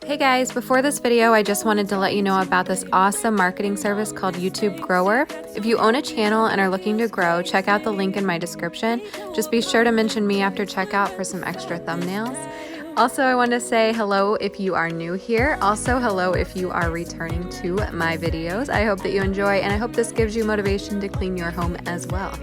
Hey guys, before this video, I just wanted to let you know about this awesome marketing service called YouTube Grower. If you own a channel and are looking to grow, check out the link in my description. Just be sure to mention me after checkout for some extra thumbnails. Also, I want to say hello if you are new here. Also, hello if you are returning to my videos. I hope that you enjoy, and I hope this gives you motivation to clean your home as well.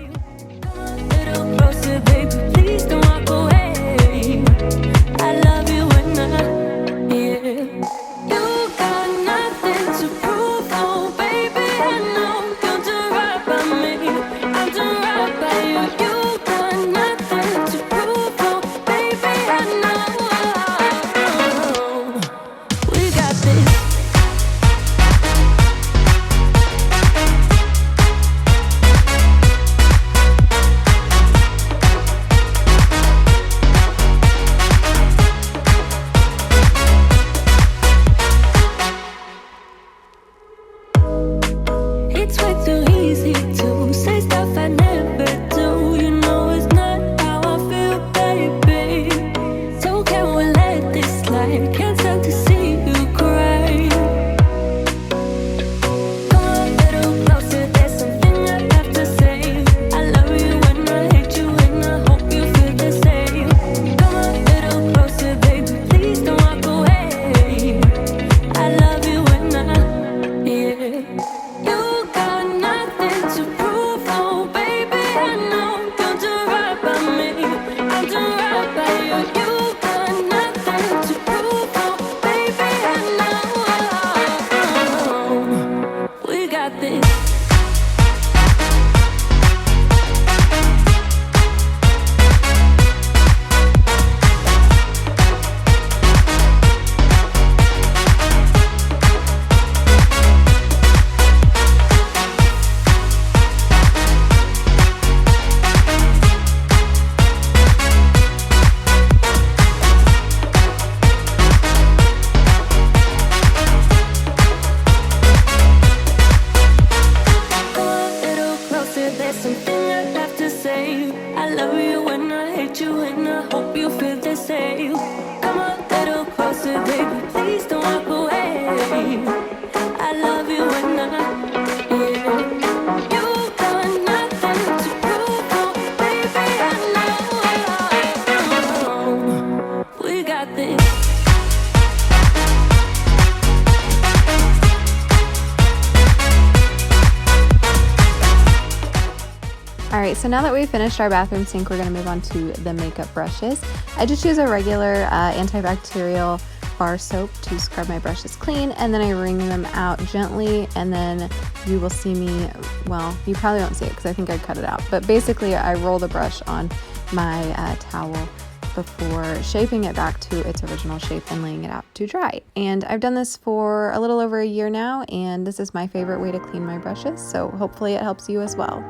Alright, so now that we've finished our bathroom sink, we're going to move on to the makeup brushes. I just use a regular antibacterial bar soap to scrub my brushes clean, and then I wring them out gently, and then you will see me, well, you probably won't see it because I think I cut it out, but basically I roll the brush on my towel before shaping it back to its original shape and laying it out to dry. And I've done this for a little over a year now, and this is my favorite way to clean my brushes, so hopefully it helps you as well.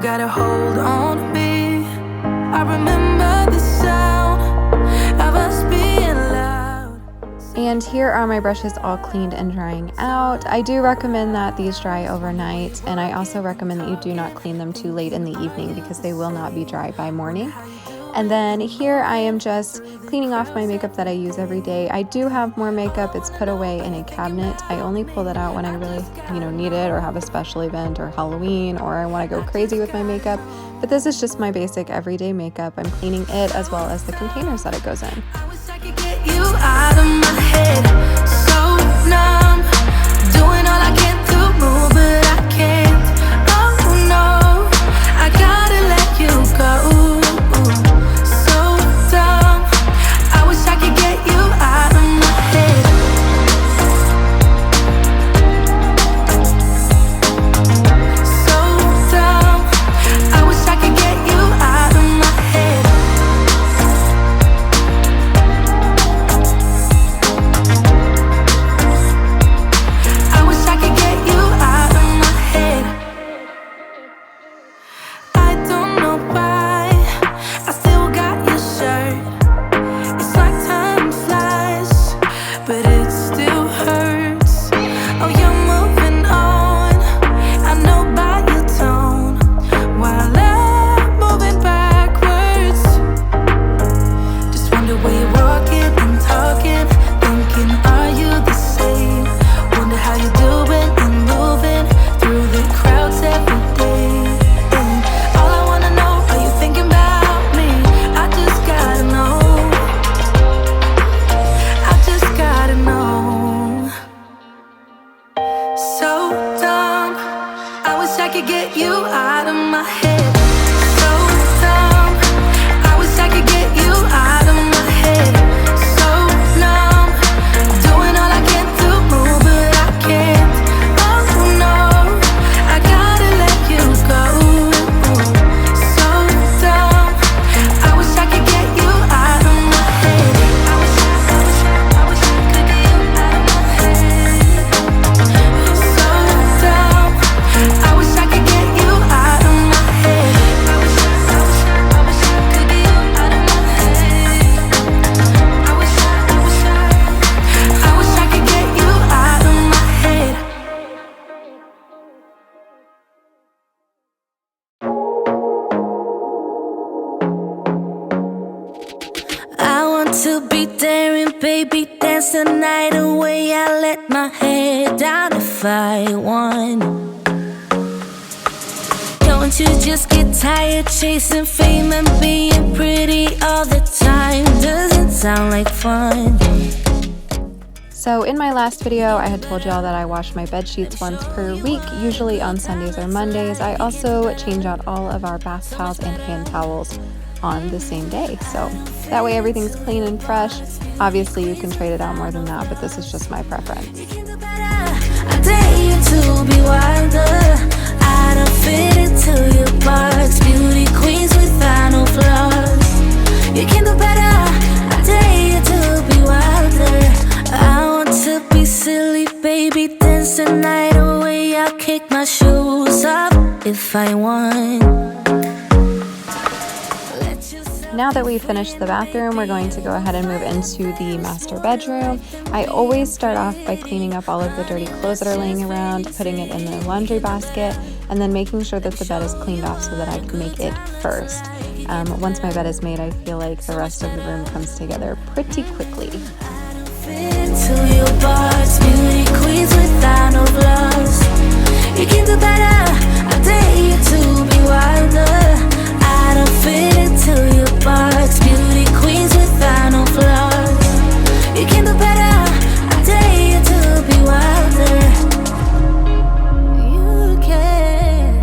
Gotta hold on to me. I remember the sound of us being loud. And here are my brushes all cleaned and drying out. I do recommend that these dry overnight, and I also recommend that you do not clean them too late in the evening because they will not be dry by morning. And then here I am just cleaning off my makeup that I use every day. I do have more makeup. It's put away in a cabinet. I only pull that out when I really, need it, or have a special event or Halloween, or I want to go crazy with my makeup. But this is just my basic everyday makeup. I'm cleaning it as well as the containers that it goes in. I wish I could get you out of my head. So numb, doing all I can to move, but I can't. Oh no, I gotta let you go. to be daring, baby, dance the night away. I let my head down if I won. Don't you just get tired chasing fame and being pretty all the time? Doesn't sound like fun. So in my last video, I had told y'all that I wash my bed sheets once per week, usually on Sundays or Mondays. I also change out all of our bath towels and hand towels on the same day. So that way everything's clean and fresh. Obviously you can trade it out more than that, but this is just my preference. I dare you to be wilder. I don't fit into your parts. Beauty queens without no flaws. You can do better. I dare you to be wilder. I want to be silly, baby, dance the night away. I'll kick my shoes off if I want. Now that we've finished the bathroom, we're going to go ahead and move into the master bedroom. I always start off by cleaning up all of the dirty clothes that are laying around, putting it in the laundry basket, and then making sure that the bed is cleaned off so that I can make it first. Once my bed is made, I feel like the rest of the room comes together pretty quickly. Into your parts, beauty queens without no flaws. You can do better. I dare you to be wilder. I don't fit into your parts, beauty queens without no flaws. You can do better. I dare you to be wilder. You can.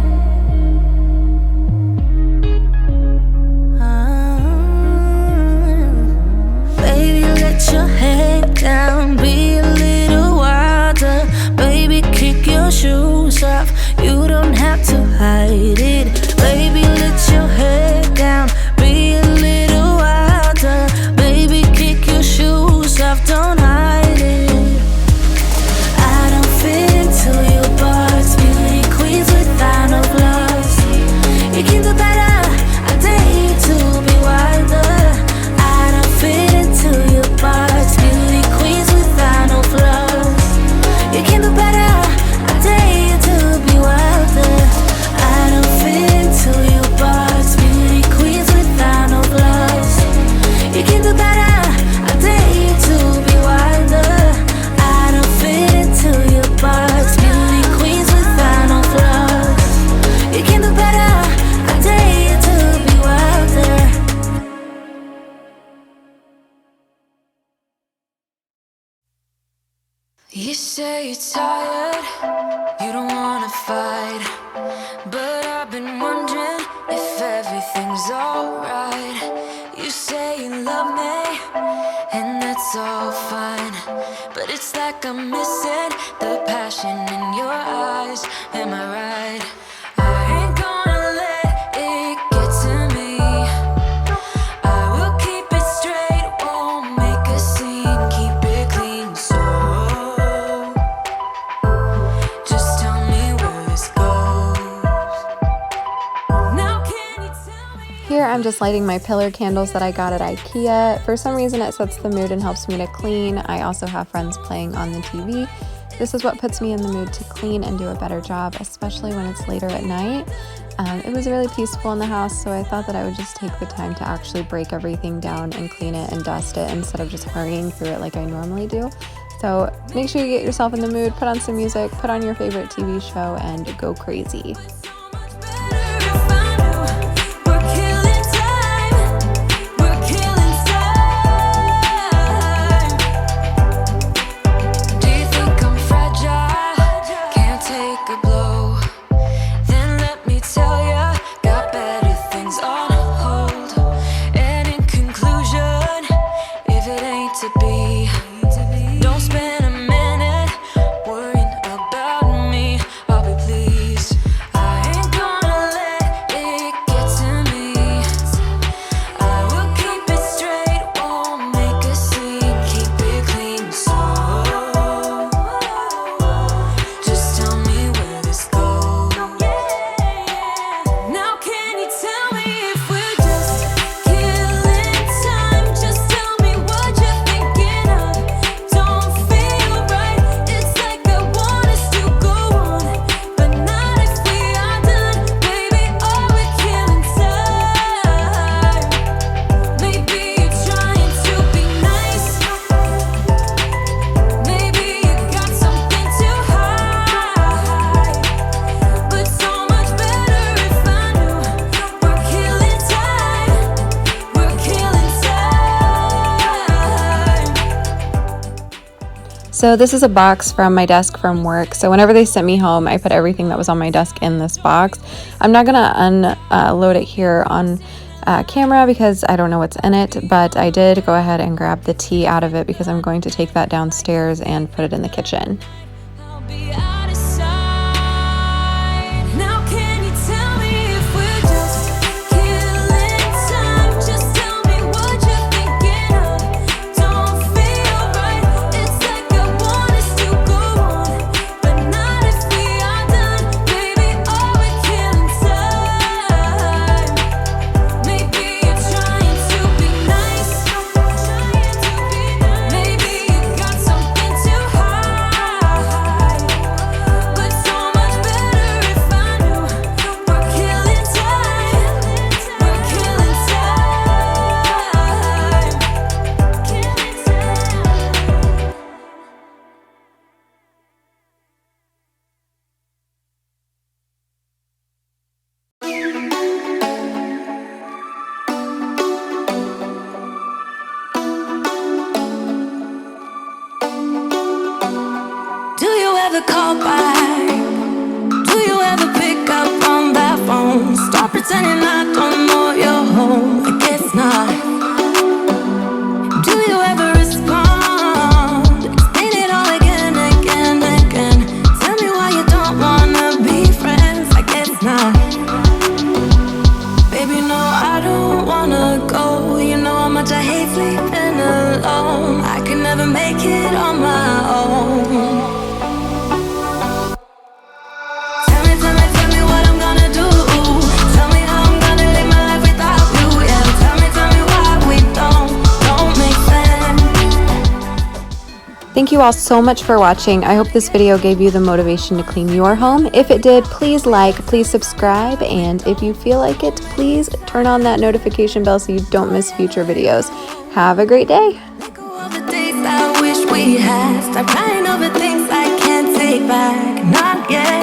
Baby, let your head down, be a little wilder. Baby, kick your shoes off. You don't have to hide it. Baby, let your head down, be a little wilder. Baby, kick your shoes off, don't hide it. I don't fit into your parts, beauty queens without no flaws. You can do better. I dare you to be wilder. I don't fit into your parts, beauty queens without no flaws. You can do better. I dare you to be wilder. I don't fit into your parts, beauty queens without no flaws. You can do better. I dare you to be wilder. I don't fit into your parts, beauty queens without no flaws. You can do better. I dare you to be wilder. You say you're tired, you don't wanna fight, but I've been wondering if everything's alright. You say you love me, and that's all fine, but it's like I'm missing the passion in your eyes. Am I right? I ain't gonna let it get to me. I will keep it straight, won't make a scene, keep it clean. So just tell me where this goes. Now can you tell me? Here I'm just lighting my pillar candles that I got at IKEA. For some reason it sets the mood and helps me to clean. I also have friends playing on the TV. This is what puts me in the mood to clean and do a better job, especially when it's later at night. It was really peaceful in the house, so I thought that I would just take the time to actually break everything down and clean it and dust it instead of just hurrying through it like I normally do. So make sure you get yourself in the mood, put on some music, put on your favorite TV show, and go crazy. Don't spend a minute worrying about me. I'll be pleased. I So this is a box from my desk from work. So whenever they sent me home, I put everything that was on my desk in this box. I'm not gonna unload it here on camera because I don't know what's in it, but I did go ahead and grab the tea out of it because I'm going to take that downstairs and put it in the kitchen. I'll be out of sight. Now can you tell me if we're just killing time? Just tell me what you're thinking of. Don't feel right. It's like I want us to go on, but not if we are done. Baby, are we killing time? Maybe you're trying to be nice. Maybe you got something to hide. But so much better if I knew we're killing time. We're killing time. Do you ever call back? Do you ever pick up on that phone? Stop pretending I don't know you're home. I guess not. Do you ever respond? Explain it all again, again, again. Tell me why you don't wanna be friends. I guess not. Baby, no, I don't wanna go. You know how much I hate sleeping alone. I can never make it on my own. Tell me what I'm gonna do. Tell me how I'm gonna live my life without you. Yeah, tell me why we don't make sense. Thank you all so much for watching. I hope this video gave you the motivation to clean your home. If it did, please like, please subscribe, and if you feel like it, please turn on that notification bell so you don't miss future videos. Have a great day. Let go of the days I wish we had. Stop crying over things I can't take back. Not yet.